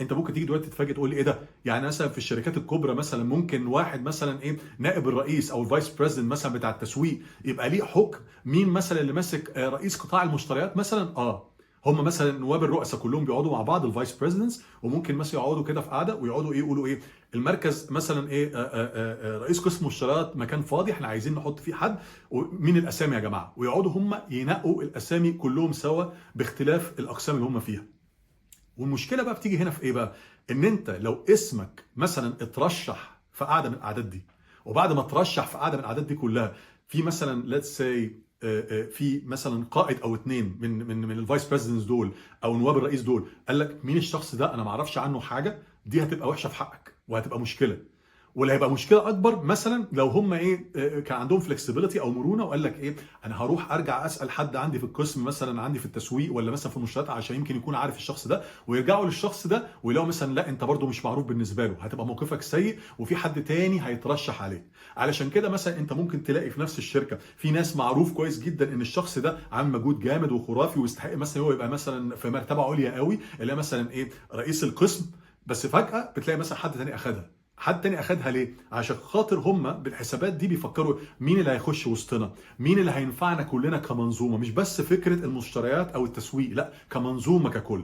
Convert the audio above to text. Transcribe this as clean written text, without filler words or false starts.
انت ممكن تيجي دلوقتي تتفاجئ تقول لي ايه ده؟ يعني مثلا في الشركات الكبرى مثلا ممكن واحد مثلا ايه نائب الرئيس او الفايس بريزيدنت مثلا بتاع التسويق يبقى ليه حكم مين مثلا اللي ماسك رئيس قطاع المشتريات مثلا؟ هم مثلا نواب الرؤساء كلهم بيقعدوا مع بعض الفايس بريزيدنتس، وممكن مثلا يقعدوا كده في قعده ويقعدوا ايه يقولوا ايه المركز مثلا ايه رئيس قسم مشتريات مكان فاضي احنا عايزين نحط فيه حد، ومين الاسامي يا جماعه، ويقعدوا هم ينقوا الاسامي كلهم سوا باختلاف الاقسام اللي هم فيها. والمشكله بقى بتيجي هنا في ايه بقى؟ ان انت لو اسمك مثلا اترشح في قاعده من القعدات دي، وبعد ما ترشح في قاعده من القعدات دي كلها في مثلا ليتس سي في مثلا قائد او اتنين من الفايس بريزيدنتس دول او نواب الرئيس دول قال لك مين الشخص ده انا ما اعرفش عنه حاجه، دي هتبقى وحشه في حقك وهتبقى مشكله. واللي هيبقى مشكله اكبر مثلا لو هم ايه كان عندهم فلكسبيليتي او مرونه وقال لك ايه انا هروح ارجع اسال حد عندي في القسم مثلا عندي في التسويق ولا مثلا في المنشات عشان يمكن يكون عارف الشخص ده، ويرجعوا للشخص ده ويلاقوا مثلا لا انت برضو مش معروف بالنسبه له، هتبقى موقفك سيء وفي حد تاني هيترشح عليه. علشان كده مثلا انت ممكن تلاقي في نفس الشركه في ناس معروف كويس جدا ان الشخص ده عامل مجهود جامد وخرافي ويستحق مثلا هو يبقى مثلا في مرتبه عليا قوي اللي هي مثلا ايه رئيس القسم، بس فجاه بتلاقي مثلا حد تاني اخدها. حد تاني اخدها ليه؟ عشان خاطر هم بالحسابات دي بيفكروا مين اللي هيخش وسطنا، مين اللي هينفعنا كلنا كمنظومه، مش بس فكره المشتريات او التسويق، لا كمنظومه ككل.